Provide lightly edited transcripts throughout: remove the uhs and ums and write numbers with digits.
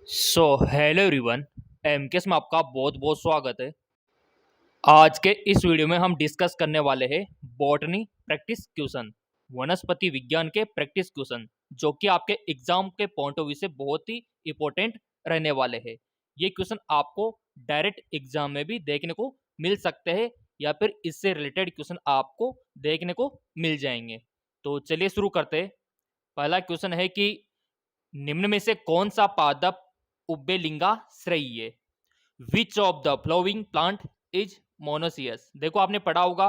Hello everyone. MKS में आपका बहुत बहुत स्वागत है। आज के इस वीडियो में हम डिस्कस करने वाले हैं बॉटनी प्रैक्टिस क्वेश्चन, वनस्पति विज्ञान के प्रैक्टिस क्वेश्चन, जो कि आपके एग्जाम के पॉइंट ऑफ व्यू से बहुत ही इंपॉर्टेंट रहने वाले हैं। ये क्वेश्चन आपको डायरेक्ट एग्जाम में भी देखने को मिल सकते हैं या फिर इससे रिलेटेड क्वेश्चन आपको देखने को मिल जाएंगे। तो चलिए शुरू करते हैं। पहला क्वेश्चन है कि निम्न में से कौन सा पादप उब्बेलिंगाश्रयी है? Which of the flowing plant is monoecious? देखो आपने पढ़ा होगा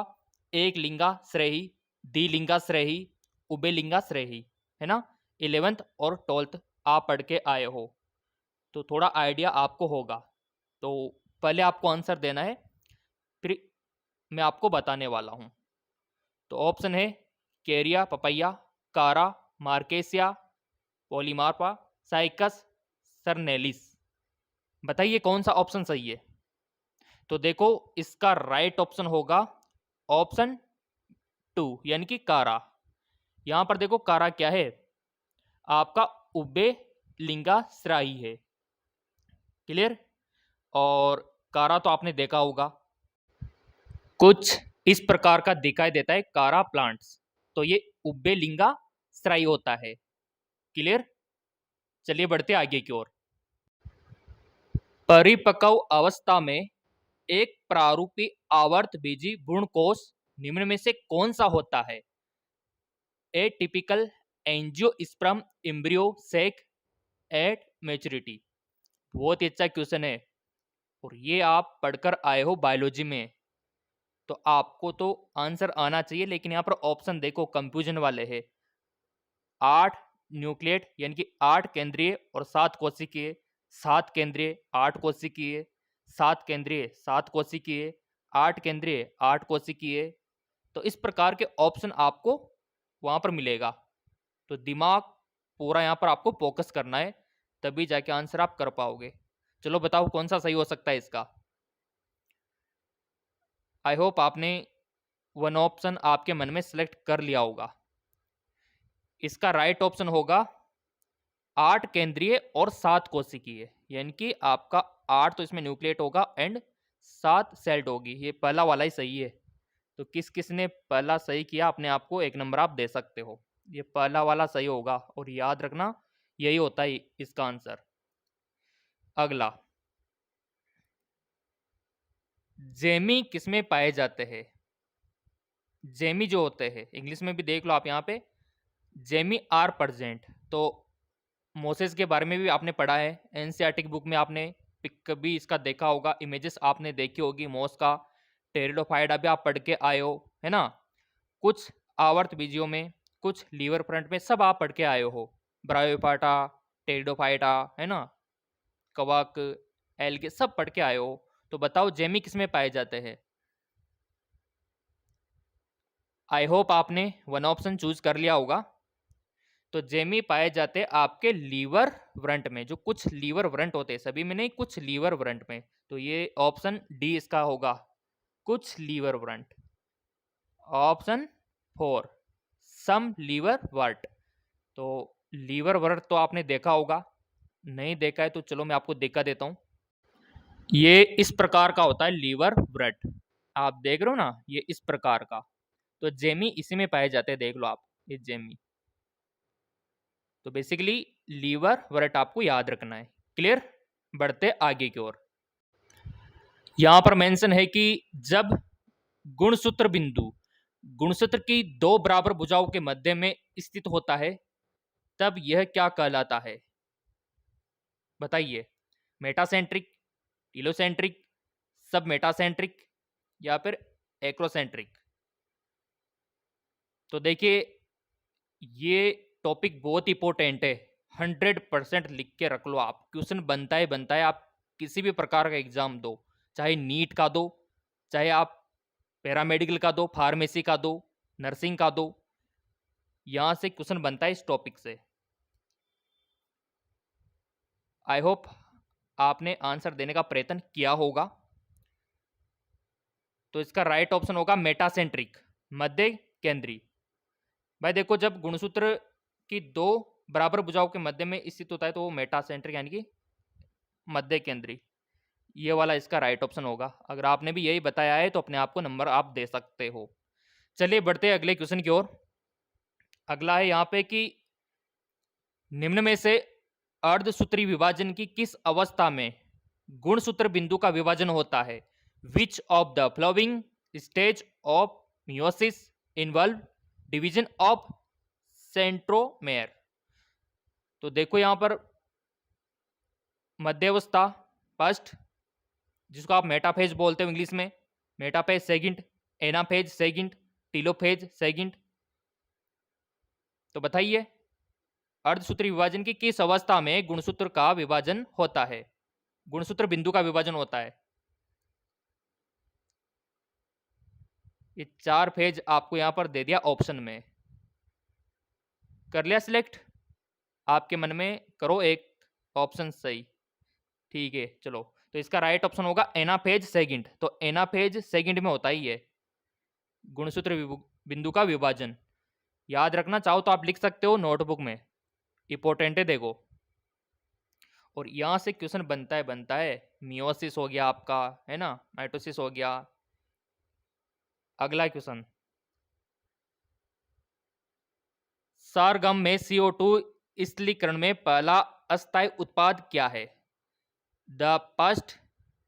एक लिंगाश्रयी, द्विलिंगाश्रयी, उभयलिंगाश्रयी, है ना। 11th और 12th आप पढ़ के आए हो तो थोड़ा आइडिया आपको होगा। तो पहले आपको आंसर देना है, फिर मैं आपको बताने वाला हूं। तो ऑप्शन है केरिया पपैया, कारा, मार्केसिया, पॉलीमार्पा, साइकस, सरनेलिस। बताइए कौन सा ऑप्शन सही है। तो देखो इसका राइट ऑप्शन होगा ऑप्शन 2 यानी कि कारा। यहां पर देखो कारा क्या है, आपका उबे लिंगाश्रायी है। क्लियर। और कारा तो आपने देखा होगा, कुछ इस प्रकार का दिखाई देता है कारा प्लांट्स, तो ये उबे लिंगाश्रायी होता है। क्लियर। चलिए बढ़ते आगे की ओर। परिपक्व अवस्था में एक प्रारूपी आवर्तबीजी भ्रूणकोष निम्न में से कौन सा होता है? ए typical angiosperm embryo sac at maturity. बहुत ही अच्छा क्वेश्चन है और ये आप पढ़कर आए हो बायोलॉजी में, तो आपको तो आंसर आना चाहिए। लेकिन यहाँ पर ऑप्शन देखो कंफ्यूजन वाले हैं। 8 न्यूक्लिएट यानी कि 8 केंद्रीय और 7 कोशिकीय, 7 केंद्रीय 8 कोशिकीय, 7 केंद्रीय 7 कोशिकीय, 8 केंद्रीय 8 कोशिकीय। तो इस प्रकार के ऑप्शन आपको वहां पर मिलेगा। तो दिमाग पूरा यहाँ पर आपको फोकस करना है, तभी जाके आंसर आप कर पाओगे। चलो बताओ कौन सा सही हो सकता है इसका। आई होप आपने वन ऑप्शन आपके मन में सेलेक्ट कर लिया होगा। इसका राइट ऑप्शन होगा 8 केंद्रीय और 7 कोशिकीय, यानी कि आपका 8 तो इसमें न्यूक्लिएट होगा एंड 7 सेल्ड होगी। ये पहला वाला ही सही है। तो किस किस ने पहला सही किया अपने आप को 1 नंबर आप दे सकते हो। ये पहला वाला सही होगा और याद रखना यही होता है इसका आंसर। अगला, जेमी किसमें पाए जाते हैं? जेमी जो होते हैं इंग्लिश में भी देख लो आप यहाँ पे, जेमी आर प्रेजेंट। तो मोसेस के बारे में भी आपने पढ़ा है एनसीईआरटी की बुक में, आपने कभी इसका देखा होगा, इमेजेस आपने देखी होगी मोस का। टेरिडोफाइडा भी आप पढ़ के आए हो, है ना। कुछ आवर्त बीजियों में, कुछ लीवर फ्रंट में, सब आप पढ़ के आए हो। ब्रायोफाइटा, टेरिडोफाइटा, है ना, कवक, एल्गे, सब पढ़ के आए हो। तो बताओ जेमी किसमें पाए जाते हैं? आई होप आपने वन ऑप्शन चूज कर लिया होगा। तो जेमी पाए जाते आपके लीवर व्रंट में, जो कुछ लीवर व्रंट होते हैं, सभी में नहीं, कुछ लीवर व्रंट में। तो ये ऑप्शन डी इसका होगा, कुछ लीवर व्रंट। ऑप्शन 4 सम लीवर वर्ट। तो लीवर वर्ट तो आपने देखा होगा, नहीं देखा है तो चलो मैं आपको दिखा देता हूं। ये इस प्रकार का होता है लीवर व्रट, आप देख रहे हो ना, ये इस प्रकार का। तो जेमी इसी में पाए जाते हैं, देख लो आप ये जेमी। तो बेसिकली लीवर वर्ट आपको याद रखना है। क्लियर। बढ़ते आगे की ओर। यहां पर मेंशन है कि जब गुणसूत्र बिंदु गुणसूत्र की दो बराबर भुजाओं के मध्य में स्थित होता है तब यह क्या कहलाता है? बताइए। मेटासेंट्रिक, टीलोसेंट्रिक, सब मेटासेंट्रिक या फिर एक्रोसेंट्रिक? तो देखिए ये टॉपिक बहुत इंपॉर्टेंट है, 100% लिख के रख लो आप। क्वेश्चन बनता है बनता है, आप किसी भी प्रकार का एग्जाम दो, चाहे नीट का दो, चाहे आप पैरामेडिकल का दो, फार्मेसी का दो, नर्सिंग का दो, यहां से क्वेश्चन बनता है इस टॉपिक से। आई होप आपने आंसर देने का प्रयत्न किया होगा। तो इसका राइट ऑप्शन होगा मेटासेंट्रिक, मध्य केंद्रीय। भाई देखो जब गुणसूत्र की दो बराबर भुजाओं के मध्य में स्थित होता है तो वो मेटासेंट्रिक यानी कि मध्य केंद्री, ये वाला इसका राइट ऑप्शन होगा। अगर आपने भी यही बताया है तो अपने आप को नंबर आप दे सकते हो। चलिए बढ़ते हैं अगले क्वेश्चन की ओर। अगला है यहाँ पे कि निम्न में से अर्धसूत्री विभाजन की किस अवस्था में गुणसूत्र बिंदु का विभाजन होता है? Which of the flowing stage of meiosis involve division of centromere. तो देखो यहां पर मध्यावस्था फर्स्ट, जिसको आप मेटाफेज बोलते हो इंग्लिश में, metaphase second, anaphase second, telophase second. तो बताइए अर्धसूत्री विभाजन की किस अवस्था में गुणसूत्र का विभाजन होता है, गुणसूत्र बिंदु का विभाजन होता है? ये 4 फेज आपको यहां पर दे दिया ऑप्शन में। कर लिया सिलेक्ट? आपके मन में करो एक ऑप्शन सही। ठीक है चलो, तो इसका राइट ऑप्शन होगा एनाफेज सेकंड। तो एनाफेज सेकंड में होता ही है गुणसूत्र बिंदु का विभाजन। याद रखना चाहो तो आप लिख सकते हो नोटबुक में, इंपॉर्टेंट है देखो। और यहां से क्वेश्चन बनता है मियोसिस हो गया आपका, है ना, माइटोसिस हो गया। अगला क्वेश्चन, सारगम में CO2 स्थलीकरण में पहला अस्थायी उत्पाद क्या है? The first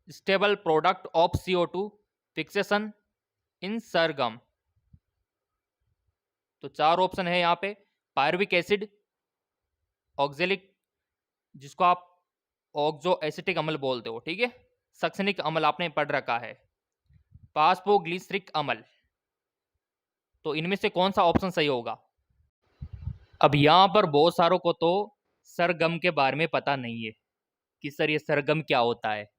stable product of CO2 fixation in sorghum. तो 4 ऑप्शन है यहाँ पे। पायरुविक एसिड, ऑक्जेलिक, जिसको आप ऑक्सो एसिटिक अम्ल बोलते हो, ठीक है, सक्सनिक अम्ल आपने पढ़ रखा है, फास्फोग्लिसरिक अम्ल। तो इनमें से कौन सा ऑप्शन सही होगा? अब यहाँ पर बहुत सारों को तो सरगम के बारे में पता नहीं है कि सर ये सरगम क्या होता है।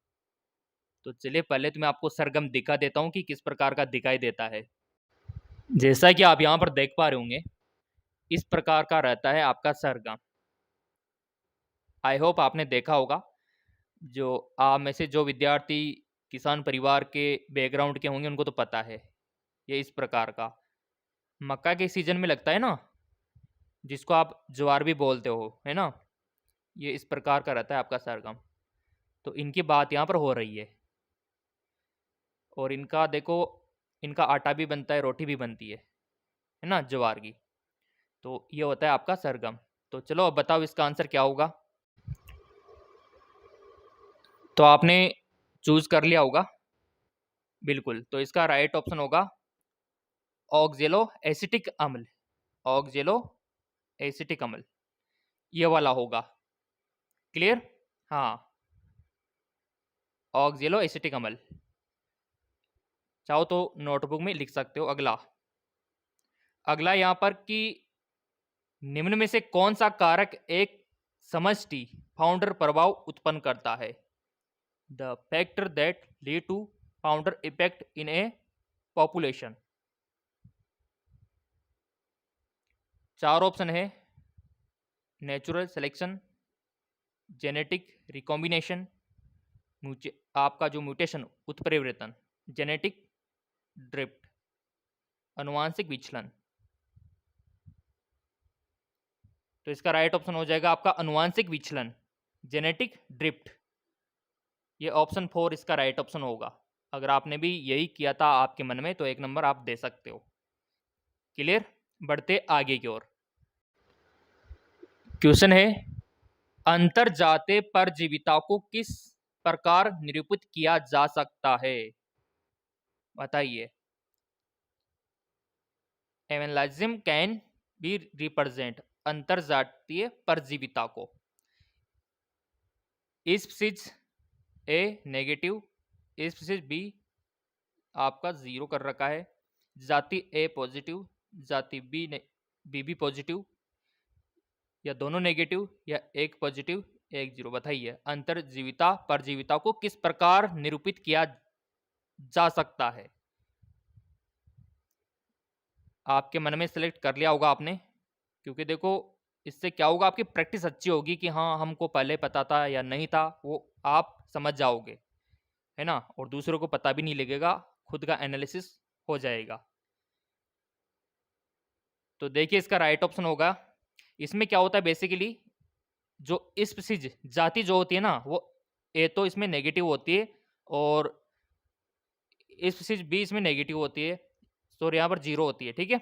तो चलिए पहले तो मैं आपको सरगम दिखा देता हूँ कि किस प्रकार का दिखाई देता है। जैसा कि आप यहाँ पर देख पा रहे होंगे, इस प्रकार का रहता है आपका सरगम। आई होप आपने देखा होगा। जो आप में से जो विद्यार्थी किसान परिवार के बैकग्राउंड के होंगे उनको तो पता है। ये इस प्रकार का मक्का के सीजन में लगता है ना, जिसको आप ज्वार भी बोलते हो, है ना, ये इस प्रकार का रहता है आपका सरगम। तो इनकी बात यहाँ पर हो रही है। और इनका देखो, इनका आटा भी बनता है, रोटी भी बनती है ना, ज्वार की। तो ये होता है आपका सरगम। तो चलो अब बताओ इसका आंसर क्या होगा। तो आपने चूज कर लिया होगा बिल्कुल। तो इसका राइट ऑप्शन होगा ऑक्जेलो एसिटिक अम्ल, ऑक्जेलो एसिटिक अम्ल, ये वाला होगा। क्लियर? हाँ, ऑक्जेलो एसिटिक अम्ल। चाहो तो नोटबुक में लिख सकते हो। अगला यहाँ पर कि निम्न में से कौन सा कारक एक समष्टि फाउंडर प्रभाव उत्पन्न करता है? The factor that lead to founder effect in a population. 4 option है। नेचुरल सिलेक्शन, जेनेटिक रिकॉम्बिनेशन, आपका जो म्यूटेशन उत्परिवर्तन, जेनेटिक ड्रिफ्ट, अनुवांशिक विचलन। तो इसका राइट ऑप्शन हो जाएगा आपका अनुवांशिक विचलन, जेनेटिक ड्रिफ्ट। ये ऑप्शन 4 इसका राइट ऑप्शन होगा। अगर आपने भी यही किया था आपके मन में तो 1 नंबर आप दे सकते हो। क्लियर? बढ़ते आगे की ओर। क्वेश्चन है, अंतरजातीय परजीविता को किस प्रकार निरूपित किया जा सकता है? बताइए। एनालिज्म कैन बी रिप्रेजेंट अंतरजातीय परजीविता को। स्पीसीज ए नेगेटिव, स्पीसीज बी आपका 0 कर रखा है, जाति ए पॉजिटिव, जाति बी भी पॉजिटिव, या दोनों नेगेटिव, या एक पॉजिटिव एक 0। बताइए अंतरजीविता परजीविता को किस प्रकार निरूपित किया जा सकता है? आपके मन में सेलेक्ट कर लिया होगा आपने, क्योंकि देखो इससे क्या होगा, आपकी प्रैक्टिस अच्छी होगी कि हाँ हमको पहले पता था या नहीं था, वो आप समझ जाओगे, है ना, और दूसरों को पता भी नहीं लगेगा, खुद का एनालिसिस हो जाएगा। तो देखिए इसका राइट ऑप्शन होगा, इसमें क्या होता है बेसिकली, जो स्पीसीज जाति जो होती है ना, वो ए तो इसमें नेगेटिव होती है और इस चीज बी इसमें नेगेटिव होती है, तो यहाँ पर जीरो होती है, ठीक है।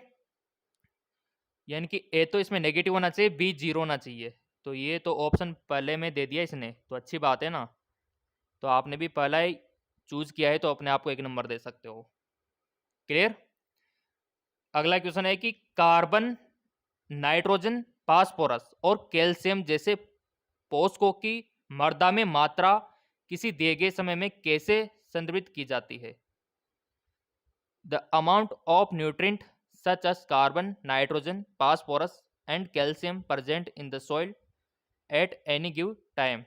यानी कि ए तो इसमें नेगेटिव होना चाहिए, बी जीरो होना चाहिए। तो ये तो ऑप्शन पहले में दे दिया इसने, तो अच्छी बात है ना। तो आपने भी पहला ही चूज किया है तो अपने आप को 1 नंबर दे सकते हो। क्लियर। अगला क्वेश्चन है कि कार्बन, नाइट्रोजन, फास्फोरस और कैल्शियम जैसे पोषकों की मृदा में मात्रा किसी दिए गए समय में कैसे संदर्भित की जाती है। The amount of nutrient such as carbon, nitrogen, phosphorus and calcium present in the soil at any given time।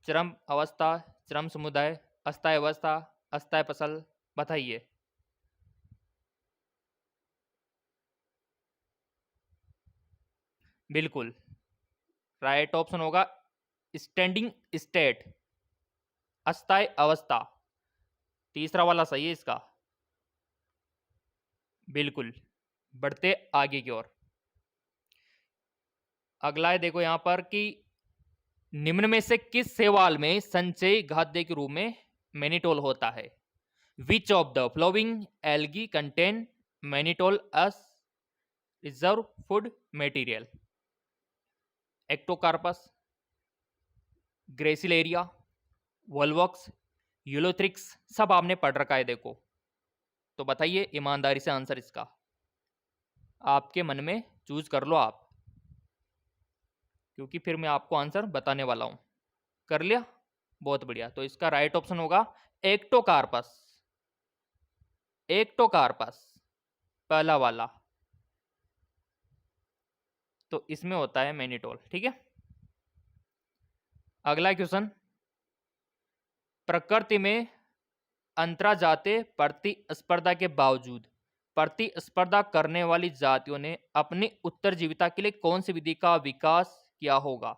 चरम अवस्था, चरम समुदाय, अस्थायी अवस्था, अस्थायी फसल, बताइए। बिल्कुल राइट ऑप्शन होगा स्टैंडिंग स्टेट, अस्थायी अवस्था। तीसरा वाला सही है इसका। बिल्कुल। बढ़ते आगे की ओर। अगला है देखो यहां पर कि निम्न में से किस शैवाल में संचयी खाद्य के रूप में मैनिटोल होता है। Which of the following algae contain mannitol as reserve food material. Ectocarpus, Gracilaria, Volvox, Ulothrix, सब आपने पढ़ रखा है देखो। तो बताइए ईमानदारी से आंसर इसका, आपके मन में चूज कर लो आप, क्योंकि फिर मैं आपको आंसर बताने वाला हूं। कर लिया, बहुत बढ़िया। तो इसका राइट ऑप्शन होगा एक्टोकार्पस। एक्टोकार्पस पहला वाला, तो इसमें होता है मैनिटोल, ठीक है। अगला क्वेश्चन, प्रकृति में अंतराजातीय प्रतिस्पर्धा के बावजूद प्रतिस्पर्धा करने वाली जातियों ने अपनी उत्तरजीविता के लिए कौन सी विधि का विकास किया होगा।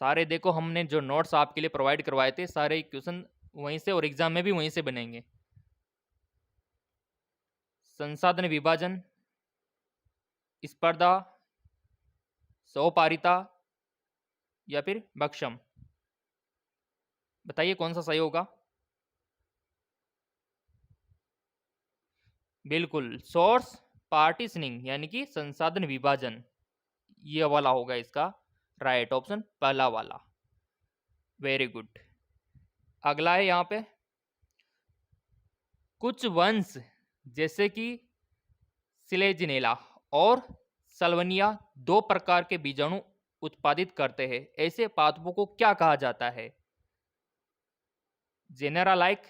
सारे देखो हमने जो नोट्स आपके लिए प्रोवाइड करवाए थे, सारे क्वेश्चन वहीं से और एग्जाम में भी वहीं से बनेंगे। संसाधन विभाजन, स्पर्धा, सहपारिता या फिर भक्षम, बताइए कौन सा सही होगा। बिल्कुल सोर्स पार्टीशनिंग यानी कि संसाधन विभाजन, ये वाला होगा इसका राइट ऑप्शन, पहला वाला। Very good. अगला है यहां पे, कुछ वंश जैसे कि सिलेजिनेला और सल्वनिया दो प्रकार के बीजाणु उत्पादित करते हैं, ऐसे पादपों को क्या कहा जाता है। Genera like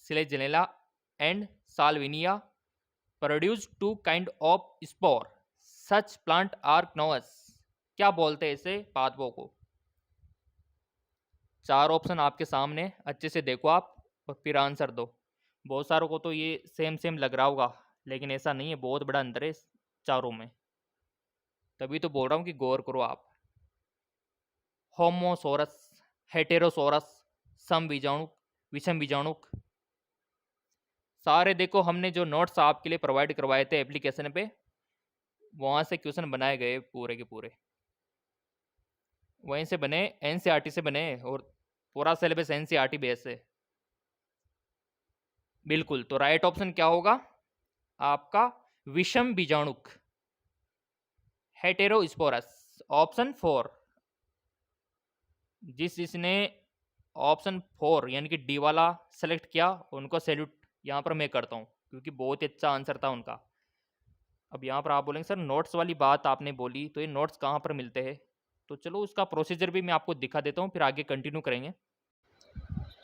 Selaginella and Salvinia produce two kind of spore, such plant are known as. क्या बोलते हैं ऐसे पादपों को। चार ऑप्शन आपके सामने, अच्छे से देखो आप और फिर आंसर दो। बहुत सारों को तो ये सेम सेम लग रहा होगा, लेकिन ऐसा नहीं है, बहुत बड़ा अंतर है चारों में, तभी तो बोल रहा हूँ कि गौर करो आप। होमोसोरस, हेटेरोसोरस, सम बीजाणुक, विषम बीजाणुक। सारे देखो हमने जो नोट्स आपके लिए प्रोवाइड करवाए थे एप्लीकेशन पे, वहाँ से क्वेश्चन बनाए गए पूरे के पूरे, वहीं से बने, एनसीईआरटी से बने और पूरा सिलेबस एनसीईआरटी बेस से। बिल्कुल, तो राइट ऑप्शन क्या होगा आपका, विषम बीजाणुक, हेटेरोस्पोरस, ऑप्शन 4। जिसने ऑप्शन 4 यानी कि डी वाला सेलेक्ट किया, उनको सैल्यूट यहाँ पर मैं करता हूँ, क्योंकि बहुत ही अच्छा आंसर था उनका। अब यहाँ पर आप बोलेंगे सर नोट्स वाली बात आपने बोली, तो ये नोट्स कहाँ पर मिलते हैं। तो चलो उसका प्रोसीजर भी मैं आपको दिखा देता हूँ, फिर आगे कंटिन्यू करेंगे।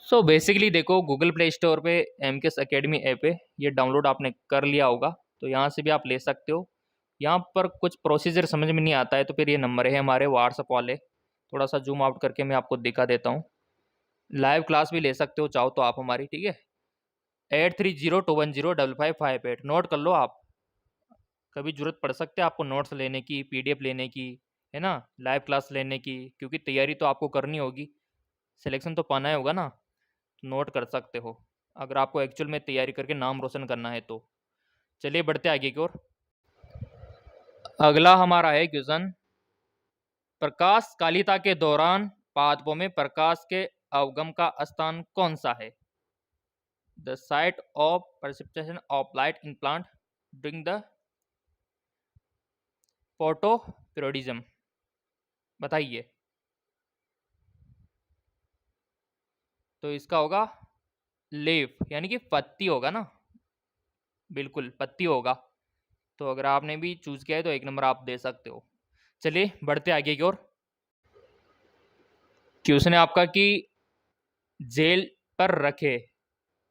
सो बेसिकली देखो गूगल प्ले स्टोर पे एमकेएस एकेडमी ऐप है, ये डाउनलोड आपने कर लिया होगा, तो यहाँ से भी आप ले सकते हो। यहाँ पर कुछ प्रोसीजर समझ में नहीं आता है तो फिर ये नंबर है हमारे व्हाट्सअप वाले, थोड़ा सा जूम आउट करके मैं आपको दिखा देता हूँ। लाइव क्लास भी ले सकते हो चाहो तो आप हमारी, ठीक है। 8302105558 नोट कर लो आप, कभी जरूरत पड़ सकती है आपको नोट्स लेने की, पीडीएफ लेने की, है ना, लाइव क्लास लेने की, क्योंकि तैयारी तो आपको करनी होगी, सिलेक्शन तो पाना ही होगा ना, तो नोट कर सकते हो अगर आपको एक्चुअल में तैयारी करके नाम रोशन करना है तो। चलिए बढ़ते आगे की ओर। अगला हमारा है क्वेश्चन, प्रकाशकालिता के दौरान पादपों में प्रकाश के अवगम का स्थान कौन सा है? The site of precipitation of light in plant during the photoperiodism. बताइए। तो इसका होगा लीफ, यानी कि पत्ती होगा ना। बिल्कुल पत्ती होगा। तो अगर आपने भी चूज किया है तो 1 नंबर आप दे सकते हो। चलिए बढ़ते आगे की ओर। क्वेश्चन है आपका कि जेल पर रखे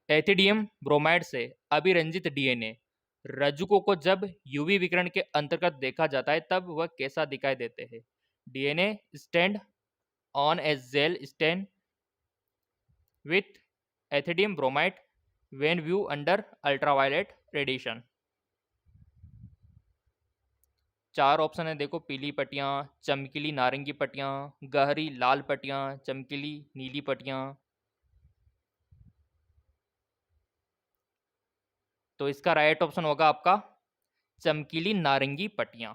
एथिडियम ब्रोमाइड से अभिरंजित डीएनए रज्जुकों को जब यूवी विकिरण के अंतर्गत देखा जाता है तब वह कैसा दिखाई देते हैं? DNA stand on a gel stand with ethidium bromide when view under ultraviolet radiation. 4 option है देखो, पीली पट्टियाँ, चमकीली नारंगी पट्टियाँ, गहरी लाल पट्टियाँ, चमकीली नीली पट्टियाँ। तो इसका राइट ऑप्शन होगा आपका चमकीली नारंगी पट्टियाँ,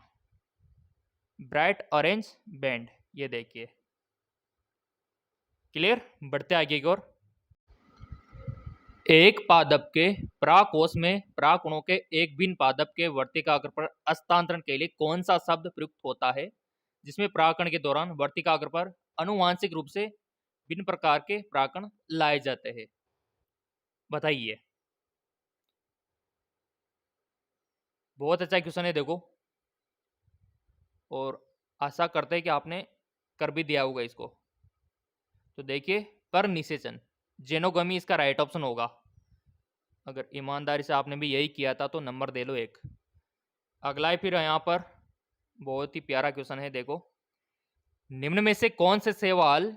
ब्राइट ऑरेंज बैंड। ये देखिए। क्लियर? बढ़ते आगे की ओर। एक पादप के परागकोश में परागकणों के एक भिन्न पादप के वर्तिकाग्र पर हस्तांतरण के लिए कौन सा शब्द प्रयुक्त होता है जिसमें परागकण के दौरान वर्तिकाग्र पर आनुवांशिक रूप से भिन्न प्रकार के परागकण लाए जाते हैं? बताइए। बहुत अच्छा क्वेश्चन है देखो, और आशा करते हैं कि आपने कर भी दिया होगा इसको। तो देखिए, पर निषेचन जेनोगमी इसका राइट ऑप्शन होगा। अगर ईमानदारी से आपने भी यही किया था तो नंबर दे लो 1। अगला है फिर यहाँ पर बहुत ही प्यारा क्वेश्चन है देखो, निम्न में से कौन से शैवाल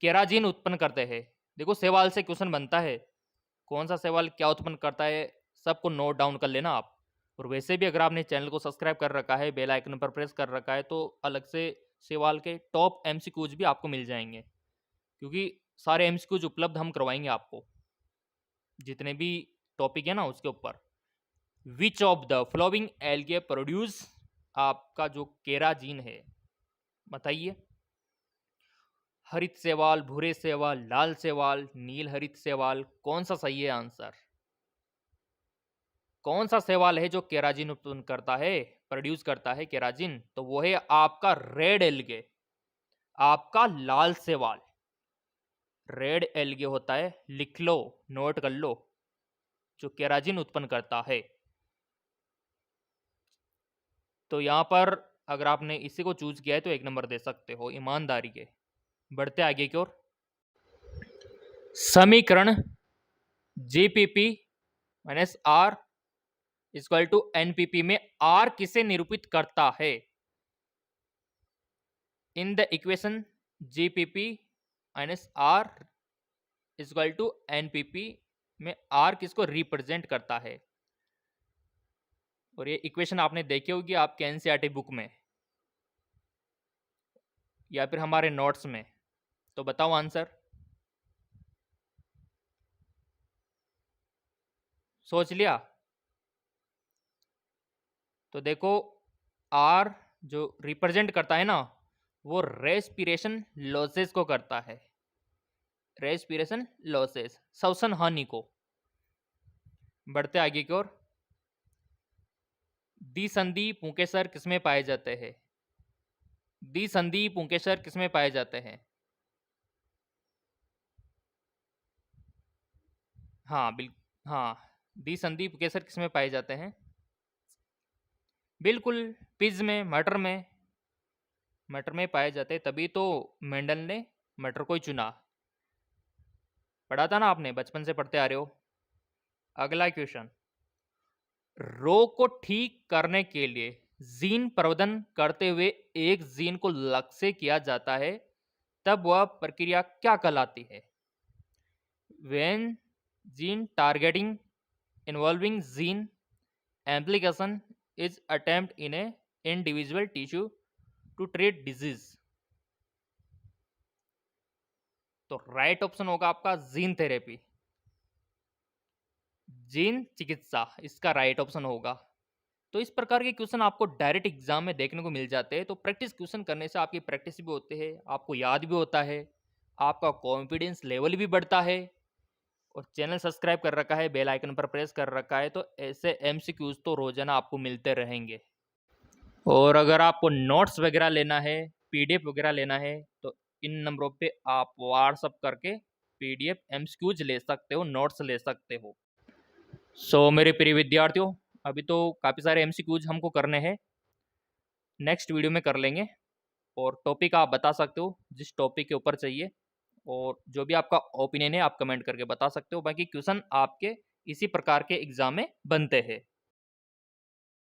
केराजिन उत्पन्न करते हैं? देखो शैवाल से क्वेश्चन बनता है, कौन सा शैवाल क्या उत्पन्न करता है सबको नोट डाउन कर लेना आप। और वैसे भी अगर आपने चैनल को सब्सक्राइब कर रखा है, बेल आइकन पर प्रेस कर रखा है, तो अलग से शैवाल के टॉप एमसीक्यूज भी आपको मिल जाएंगे, क्योंकि सारे एमसीक्यूज उपलब्ध हम करवाएंगे आपको, जितने भी टॉपिक है ना उसके ऊपर। विच of the following algae produce आपका जो केराजिन है? बताइए। हरित शैवाल, भूरे शैवाल, लाल शैवाल, नील हरित शैवाल, कौन सा सही है आंसर? कौन सा शैवाल है जो केराजिन उत्पन्न करता है, प्रोड्यूस करता है केराजिन? तो वो है आपका रेड एल्गे, आपका लाल शैवाल। रेड एल्गे होता है, लिख लो, नोट कर लो, जो केराजिन उत्पन्न करता है। तो यहां पर अगर आपने इसी को चूज किया है तो 1 नंबर दे सकते हो ईमानदारी के। बढ़ते आगे की ओर। समीकरण GPP minus R equal to NPP में आर किसे निरूपित करता है? In the equation GPP minus R equal to NPP में आर किसको रिप्रेजेंट करता है? और ये इक्वेशन आपने देखी होगी आपके एनसीईआरटी बुक में या फिर हमारे नोट्स में। तो बताओ आंसर, सोच लिया? तो देखो, आर जो रिप्रेजेंट करता है ना, वो रेस्पिरेशन लॉसेस को करता है, रेस्पिरेशन लॉसेस, श्वसन हानि को। बढ़ते आगे की ओर। द्विसंधि पुंकेसर किसमें पाए जाते हैं? द्विसंधि पुंकेसर किसमें पाए जाते हैं? हाँ हाँ, द्विसंधि पुंकेसर किसमें पाए जाते हैं? बिल्कुल पिज में, मटर में, मटर में पाए जाते हैं, तभी तो मेंडल ने मटर को ही चुना। पढ़ा था ना आपने, बचपन से पढ़ते आ रहे हो। अगला क्वेश्चन, रोग को ठीक करने के लिए जीन प्रवर्धन करते हुए एक जीन को लक्ष्य किया जाता है, तब वह प्रक्रिया क्या कहलाती है? When gene targeting involving gene amplification is attempt in a individual tissue to treat disease। तो राइट ऑप्शन होगा आपका जीन थेरेपी, जीन चिकित्सा, इसका राइट ऑप्शन होगा। तो इस प्रकार के क्वेश्चन आपको डायरेक्ट एग्जाम में देखने को मिल जाते हैं। तो प्रैक्टिस क्वेश्चन करने से आपकी प्रैक्टिस भी होती है, आपको याद भी होता है, आपका कॉन्फिडेंस लेवल भी बढ़ता है। और चैनल सब्सक्राइब कर रखा है, बेल आइकन पर प्रेस कर रखा है, तो ऐसे एमसीक्यूज तो रोजाना आपको मिलते रहेंगे। और अगर आपको नोट्स वगैरह लेना है, पीडीएफ वगैरह लेना है, तो इन नंबरों पे आप व्हाट्सअप करके पीडीएफ एमसीक्यूज ले सकते हो, नोट्स ले सकते हो। मेरे प्रिय विद्यार्थियों, अभी तो काफ़ी सारे एमसीक्यूज हमको करने हैं, नेक्स्ट वीडियो में कर लेंगे। और टॉपिक आप बता सकते हो जिस टॉपिक के ऊपर चाहिए, और जो भी आपका ओपिनियन है आप कमेंट करके बता सकते हो। बाकी क्वेश्चन आपके इसी प्रकार के एग्जाम में बनते हैं।